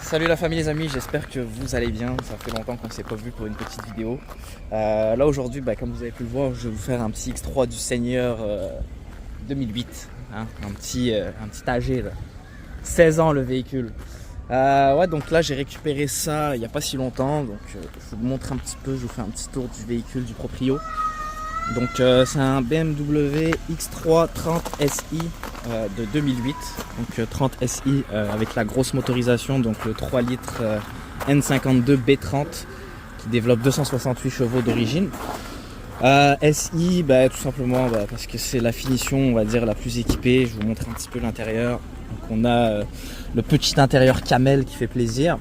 Salut la famille les amis, j'espère que vous allez bien, ça fait longtemps qu'on ne s'est pas vu pour une petite vidéo. Là aujourd'hui, comme vous avez pu le voir, je vais vous faire un petit X3 du Seigneur 2008, hein, un petit âgé là. 16 ans le véhicule. Ouais, donc là j'ai récupéré ça il n'y a pas si longtemps, donc je vous montre un petit peu, je vous fais un petit tour du véhicule, du proprio. Donc c'est un BMW X3 30 SI de 2008, donc 30 SI avec la grosse motorisation, donc le 3 litres N52 B30 qui développe 268 chevaux d'origine. SI, tout simplement parce que c'est la finition, on va dire, la plus équipée. Je vous montre un petit peu l'intérieur. Donc on a le petit intérieur camel qui fait plaisir,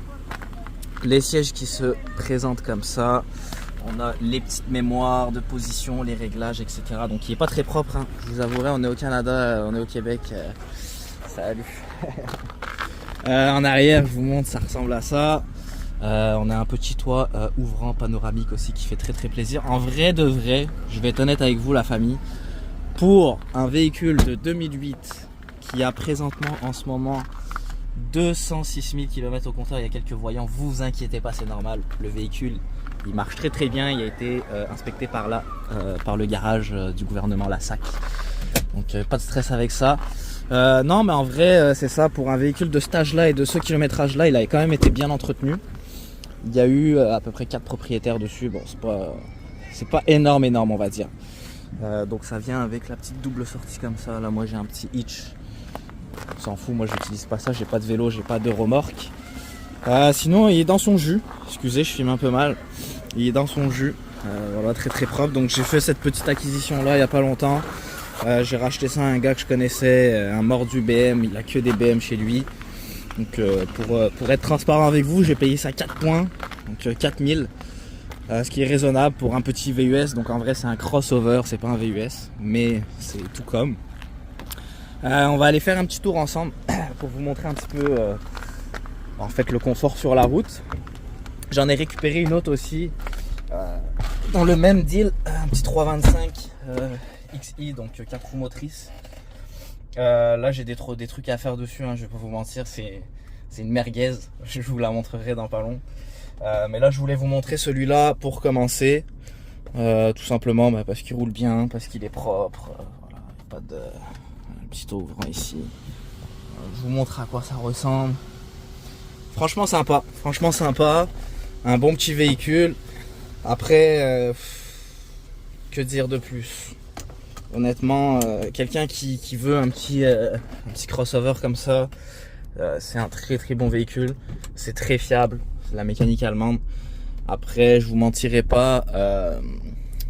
les sièges qui se présentent comme ça. On a les petites mémoires de position, les réglages, etc. Donc il n'est pas très propre, hein. Je vous avouerai, on est au Canada, on est au Québec. Salut. En arrière, je vous montre, ça ressemble à ça. On a un petit toit ouvrant panoramique aussi qui fait très très plaisir. En vrai de vrai, je vais être honnête avec vous la famille, pour un véhicule de 2008 qui a présentement en ce moment 206 000 km au compteur, il y a quelques voyants, vous inquiétez pas, c'est normal. Le véhicule il marche très très bien, il a été inspecté par le garage du gouvernement, la SAC. Donc pas de stress avec ça. Non mais en vrai c'est ça, pour un véhicule de cet âge là et de ce kilométrage là, il a quand même été bien entretenu. Il y a eu à peu près 4 propriétaires dessus, bon c'est pas énorme on va dire. Donc ça vient avec la petite double sortie comme ça, là moi j'ai un petit hitch. On s'en fout, moi j'utilise pas ça, j'ai pas de vélo, j'ai pas de remorque. Sinon il est dans son jus, excusez je filme un peu mal, il est dans son jus, voilà, très très propre. Donc j'ai fait cette petite acquisition là il y a pas longtemps, j'ai racheté ça à un gars que je connaissais, un mordu BM, il a que des BM chez lui. Donc pour être transparent avec vous, j'ai payé ça 4 points, donc 4000, ce qui est raisonnable pour un petit VUS. Donc en vrai c'est un crossover, c'est pas un VUS, mais c'est tout comme. On va aller faire un petit tour ensemble pour vous montrer un petit peu en fait le confort sur la route. J'en ai récupéré une autre aussi dans le même deal, un petit 325 XI, donc 4 roues motrices. Là j'ai des trucs à faire dessus, hein, je vais pas vous mentir, c'est une merguez, je vous la montrerai dans pas long. Mais là je voulais vous montrer celui-là pour commencer, tout simplement parce qu'il roule bien, parce qu'il est propre, voilà, pas de un petit tour ouvrant ici. Je vous montre à quoi ça ressemble. Franchement sympa, un bon petit véhicule. Après, que dire de plus? Honnêtement, quelqu'un qui veut un petit crossover comme ça, c'est un très très bon véhicule. C'est très fiable, c'est la mécanique allemande. Après, je vous mentirai pas,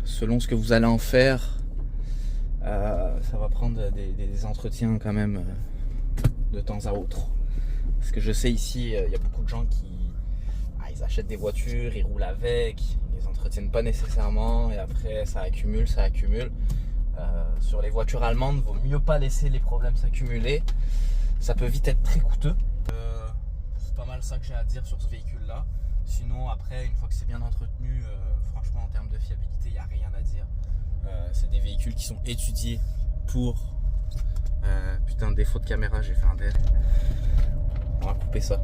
selon ce que vous allez en faire, ça va prendre des entretiens quand même de temps à autre. Parce que je sais ici, il y a beaucoup de gens qui ils achètent des voitures, ils roulent avec, ils les entretiennent pas nécessairement et après ça accumule. Sur les voitures allemandes, vaut mieux pas laisser les problèmes s'accumuler. Ça peut vite être très coûteux. C'est pas mal ça que j'ai à dire sur ce véhicule-là. Sinon, après, une fois que c'est bien entretenu, franchement, en termes de fiabilité, il n'y a rien à dire. C'est des véhicules qui sont étudiés pour... putain, défaut de caméra, j'ai fait un dé. On va couper ça.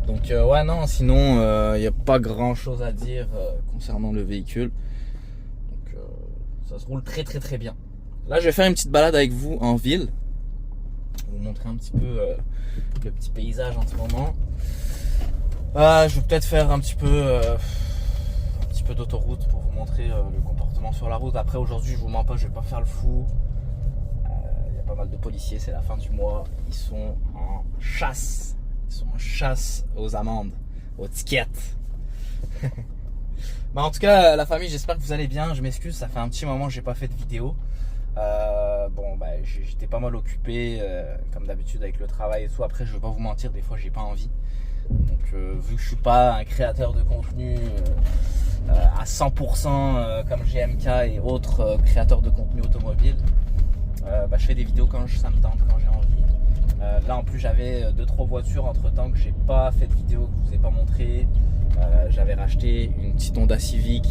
Donc ouais, non, sinon il n'y a pas grand chose à dire concernant le véhicule. Donc ça se roule très très très bien. Là je vais faire une petite balade avec vous en ville, vous montrer un petit peu le petit paysage en ce moment. Je vais peut-être faire un petit peu d'autoroute pour vous montrer le comportement sur la route. Après aujourd'hui je vous mens pas, je vais pas faire le fou. Il y a pas mal de policiers, c'est la fin du mois, ils sont en chasse. Ils sont en chasse aux amendes, aux tickets. En tout cas, la famille, j'espère que vous allez bien. Je m'excuse, ça fait un petit moment que j'ai pas fait de vidéo. J'étais pas mal occupé, comme d'habitude avec le travail et tout. Après, je vais pas vous mentir, des fois j'ai pas envie. Donc, vu que je suis pas un créateur de contenu à 100% comme GMK et autres créateurs de contenu automobile, je fais des vidéos quand ça me tente, quand j'ai envie. Là en plus j'avais 2-3 voitures entre temps que j'ai pas fait de vidéo, que je vous ai pas montré. J'avais racheté une petite Honda Civic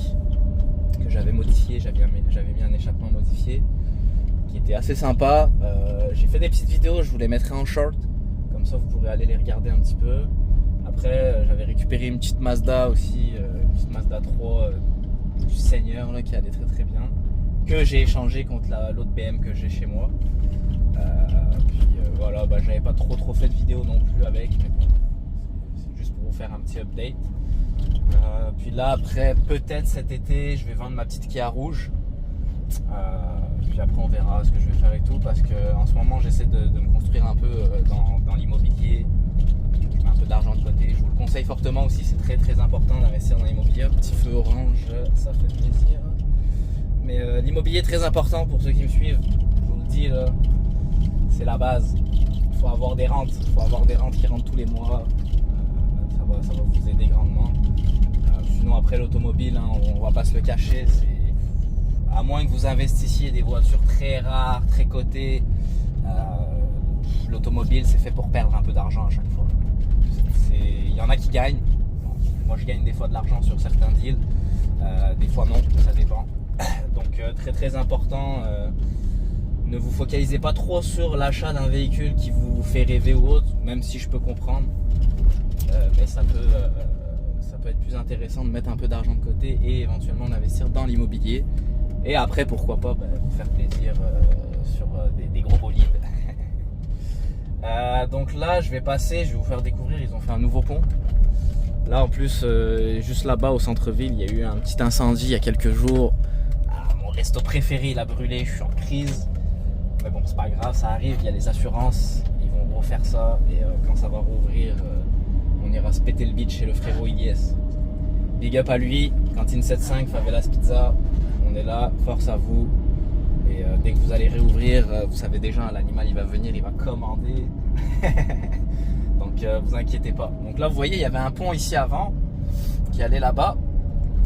que j'avais modifiée, j'avais mis un échappement modifié qui était assez sympa. J'ai fait des petites vidéos, je vous les mettrai en short, comme comme ça vous pourrez aller les regarder un petit peu. Après j'avais récupéré une petite Mazda aussi, une petite Mazda 3 du Seigneur là, qui allait très très bien, que j'ai échangé contre l'autre BM que j'ai chez moi. Voilà, j'avais pas trop fait de vidéo non plus avec, mais bon, c'est juste pour vous faire un petit update. Puis là après, peut-être cet été, je vais vendre ma petite Kia rouge. Puis après on verra ce que je vais faire et tout, parce que en ce moment j'essaie de me construire un peu dans l'immobilier. Je mets un peu d'argent de côté. Je vous le conseille fortement aussi, c'est très important d'investir dans l'immobilier. Petit feu orange, ça fait plaisir. Mais l'immobilier est très important pour ceux qui me suivent. Je vous le dis là, c'est la base. Il faut avoir des rentes, qui rentrent tous les mois. Ça va vous aider grandement. Sinon après l'automobile, hein, on va pas se le cacher, à moins que vous investissiez des voitures très rares, très cotées, l'automobile c'est fait pour perdre un peu d'argent à chaque fois. Il y en a qui gagnent. Moi je gagne des fois de l'argent sur certains deals, des fois non, ça dépend. Donc très important, ne vous focalisez pas trop sur l'achat d'un véhicule qui vous fait rêver ou autre, même si je peux comprendre, mais ça peut être plus intéressant de mettre un peu d'argent de côté et éventuellement d'investir dans l'immobilier. Et après, pourquoi pas vous faire plaisir sur des gros bolides. Donc là, je vais vous faire découvrir, ils ont fait un nouveau pont. Là, en plus, juste là-bas au centre-ville, il y a eu un petit incendie il y a quelques jours. Mon resto préféré, il a brûlé, je suis en crise. Mais bon, c'est pas grave, ça arrive, il y a les assurances, ils vont refaire ça. Et quand ça va rouvrir, on ira se péter le beat chez le frérot Ilyes. Big up à lui, cantine 75, Favelas Pizza. On est là, force à vous. Et dès que vous allez réouvrir, vous savez déjà, l'animal il va venir, il va commander. Donc vous inquiétez pas. Donc là vous voyez, il y avait un pont ici avant qui allait là-bas.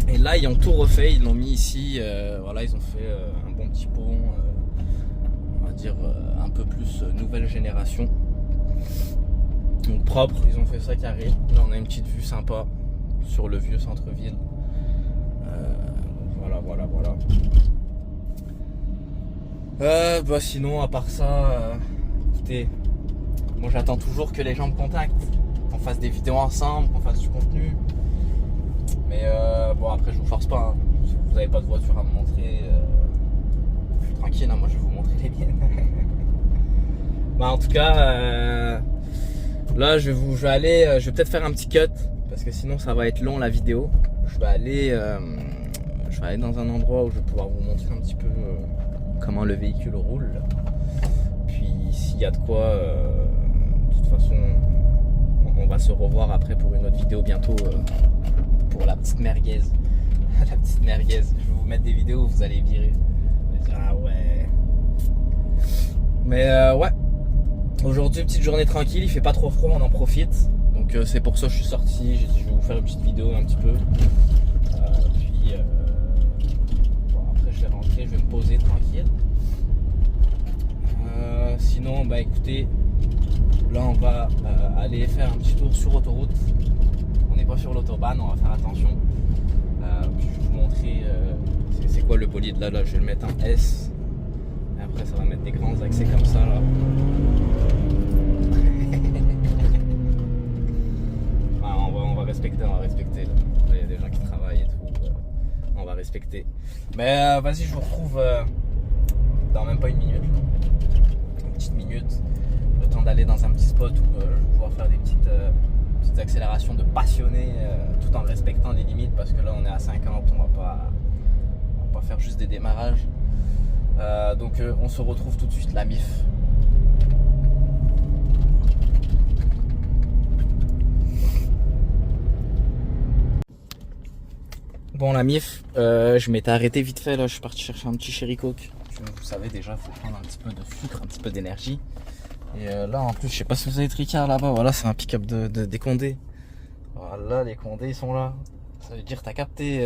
Et là ils ont tout refait, ils l'ont mis ici. Voilà, ils ont fait un bon petit pont, on va dire un peu plus nouvelle génération. Donc propre, ils ont fait ça carré. Là on a une petite vue sympa sur le vieux centre-ville. Voilà. Sinon, à part ça, écoutez, moi j'attends toujours que les gens me contactent, qu'on fasse des vidéos ensemble, qu'on fasse du contenu. Mais après je vous force pas, hein. Si vous n'avez pas de voiture à me montrer, je suis tranquille, hein, moi je vais vous montrer les miennes. En tout cas, là je vais peut-être faire un petit cut, parce que sinon ça va être long la vidéo. Je vais aller dans un endroit où je vais pouvoir vous montrer un petit peu comment le véhicule roule. Puis s'il y a de quoi, de toute façon, on va se revoir après pour une autre vidéo bientôt, pour la petite merguez. La petite merguez. Je vais vous mettre des vidéos où vous allez virer. Vous allez dire, ah ouais. Mais ouais. Aujourd'hui, petite journée tranquille, il fait pas trop froid, on en profite. Donc c'est pour ça que je suis sorti. J'ai dit, je vais vous faire une petite vidéo un petit peu. Après je vais rentrer, je vais me poser tranquille. Sinon écoutez, là on va aller faire un petit tour sur autoroute. On n'est pas sur l'autobahn, on va faire attention. Puis je vais vous montrer c'est quoi le bolide là, je vais le mettre en S. Et après ça va mettre des grands accès comme ça là. On va respecter là. Il y a des gens qui travaillent et tout. On va respecter. Mais vas-y, je vous retrouve dans même pas une minute. Une petite minute. Le temps d'aller dans un petit spot où je vais pouvoir faire des petites accélérations de passionné tout en respectant les limites, parce que là on est à 50, on va pas faire juste des démarrages. Donc on se retrouve tout de suite, la MIF. Bon, la MIF, je m'étais arrêté vite fait là, je suis parti chercher un petit Cherry Coke. Vous savez déjà, il faut prendre un petit peu de sucre, un petit peu d'énergie. Et là en plus, je sais pas si vous avez tricard là-bas, voilà, c'est un pick-up des Condés. Voilà, les Condés ils sont là. Ça veut dire t'as capté,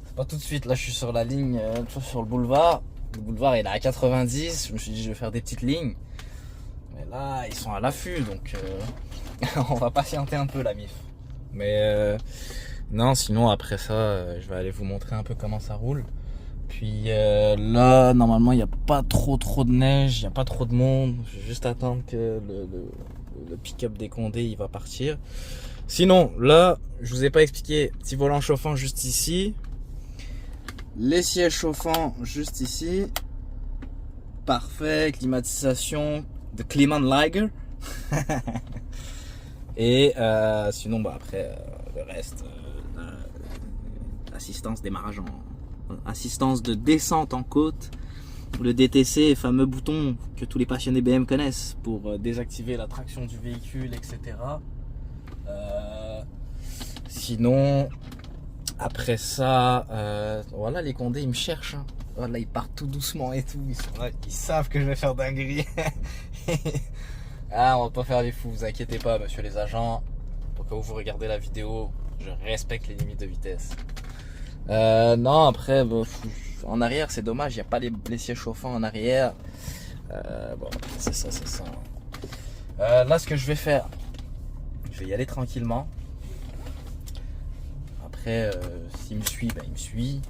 c'est pas tout de suite, là je suis sur la ligne, sur le boulevard. Le boulevard il est à 90, je me suis dit je vais faire des petites lignes. Mais là, ils sont à l'affût, donc on va patienter un peu la MIF. Mais non, sinon après ça, je vais aller vous montrer un peu comment ça roule. Puis là, normalement, il n'y a pas trop de neige, il n'y a pas trop de monde. Je vais juste attendre que le pick-up des Condés il va partir. Sinon, là, je vous ai pas expliqué, petit volant chauffant juste ici. Les sièges chauffants juste ici. Parfait, climatisation de Klimaanlage. Et sinon, bah, après, le reste, assistance démarrage assistance de descente en côte. Le DTC, fameux bouton que tous les passionnés BM connaissent pour désactiver la traction du véhicule, etc. Sinon, après ça, voilà, les Condés ils me cherchent. Hein. Voilà, ils partent tout doucement et tout. Ils sont là, ils savent que je vais faire dinguerie. Ah, on va pas faire les fous, vous inquiétez pas, monsieur les agents. Pour que vous regardez la vidéo, je respecte les limites de vitesse. Non, après, bon, en arrière, c'est dommage, il n'y a pas les sièges chauffants en arrière. Bon, c'est ça, c'est ça. Là, ce que je vais faire, je vais y aller tranquillement. Après, s'il me suit, ben, il me suit.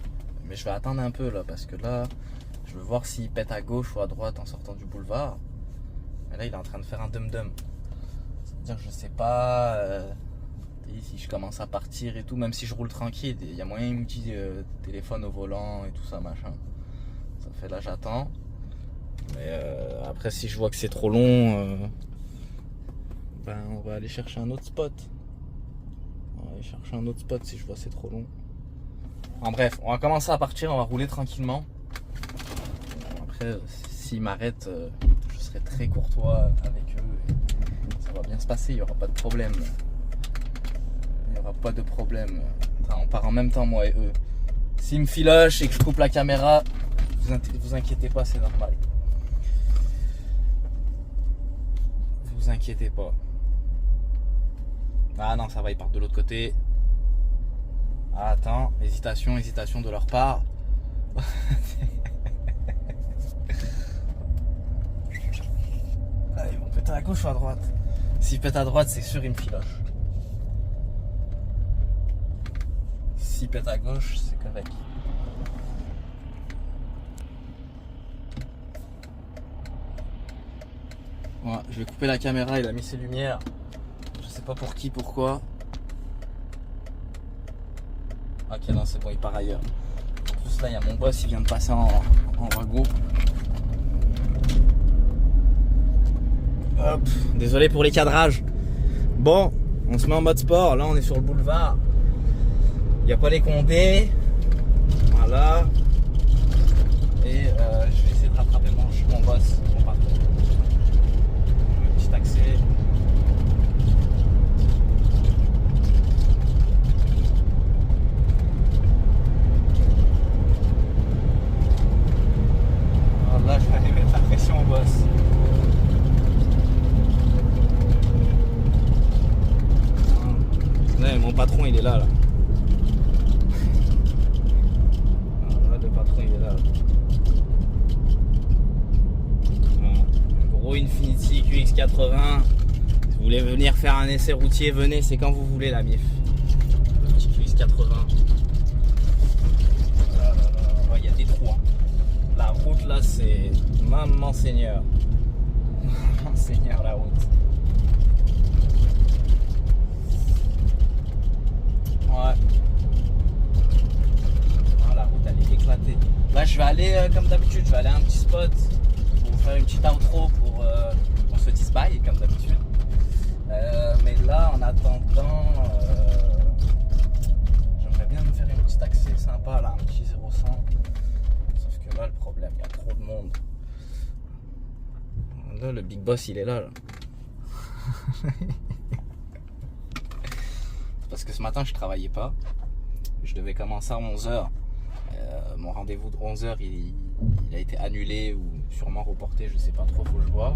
Mais je vais attendre un peu là, parce que là, je veux voir s'il pète à gauche ou à droite en sortant du boulevard. Et là, il est en train de faire un dum-dum. C'est-à-dire, je sais pas si je commence à partir et tout, même si je roule tranquille, il y a moyen qu'il me dise téléphone au volant et tout ça, machin. Ça fait là, j'attends. Mais après, si je vois que c'est trop long, ben, on va aller chercher un autre spot. On va aller chercher un autre spot si je vois que c'est trop long. En bref, on va commencer à partir, on va rouler tranquillement. Après, s'ils m'arrêtent, je serai très courtois avec eux. Ça va bien se passer, il n'y aura pas de problème. Il n'y aura pas de problème. Enfin, on part en même temps, moi et eux. S'ils me filochent et que je coupe la caméra, vous inquiétez pas, c'est normal. Vous inquiétez pas. Ah non, ça va, ils partent de l'autre côté. Ah, attends, hésitation de leur part. Ah, ils vont péter à gauche ou à droite. S'ils pètent à droite, c'est sûr, ils me filochent. S'ils pètent à gauche, c'est correct. Voilà, je vais couper la caméra, il a mis ses lumières. Je sais pas pour qui, pourquoi. Ok, non, c'est bon, il part ailleurs. En plus, là, il y a mon boss, il vient de passer en wagon. Hop, désolé pour les cadrages. Bon, on se met en mode sport. Là, on est sur le boulevard. Il n'y a pas les Condés. Voilà. Et je vais essayer de rattraper mon boss, mon patron. Un petit accès. Alors là, je vais aller mettre la pression au boss. Là, mon patron, il est là. Le patron, il est là. Un gros Infiniti QX80. Si vous voulez venir faire un essai routier, venez, c'est quand vous voulez la MIF. Le petit QX80. Il y a des trous. Hein. La route là, c'est maman seigneur. Maman seigneur, la route. Ouais. Ah, la route elle est éclatée. Là je vais aller comme d'habitude, je vais aller à un petit spot pour faire une petite outro pour qu'on se dise bye comme d'habitude. Mais là en attendant, j'aimerais bien me faire une petite accès sympa là, un petit 0-100. Sauf que là le problème, il y a trop de monde. Là le big boss il est là. Parce que ce matin je travaillais pas, je devais commencer à 11h, mon rendez-vous de 11h il a été annulé ou sûrement reporté, je sais pas trop, faut que je vois.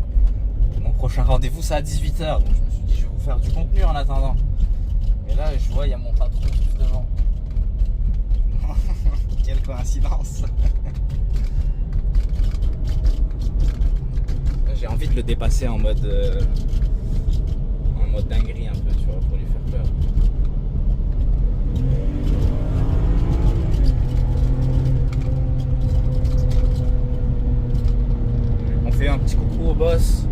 Mon prochain rendez-vous c'est à 18h, donc je me suis dit je vais vous faire du contenu en attendant. Mais là je vois il y a mon patron juste devant. Quelle coïncidence. J'ai envie de le dépasser en mode dinguerie un peu, tu vois, pour lui faire peur. On fait un petit coucou au boss.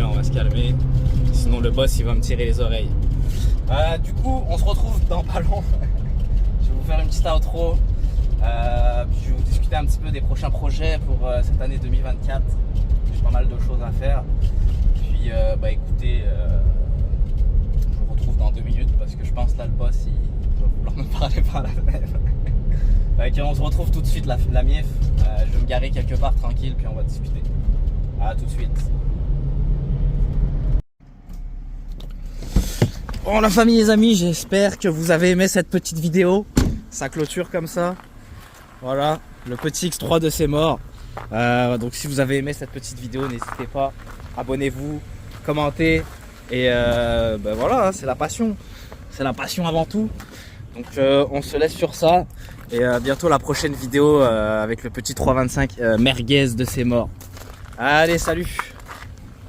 on va se calmer. Sinon le boss il va me tirer les oreilles. Du coup on se retrouve dans pas long. Je vais vous faire une petite outro. Puis je vais vous discuter un petit peu des prochains projets pour cette année 2024. J'ai pas mal de choses à faire. Puis écoutez, je vous retrouve dans 2 minutes parce que je pense là le boss il va vouloir me parler par la fenêtre. On se retrouve tout de suite la mief. Je vais me garer quelque part tranquille puis on va discuter. À tout de suite. Bon la famille les amis, j'espère que vous avez aimé cette petite vidéo. Ça clôture comme ça. Voilà, le petit X3 de C'est mort. Donc si vous avez aimé cette petite vidéo, n'hésitez pas, abonnez-vous, commentez. Et voilà, c'est la passion. C'est la passion avant tout. Donc on se laisse sur ça. Et bientôt la prochaine vidéo avec le petit 325 merguez de C'est mort. Allez, salut!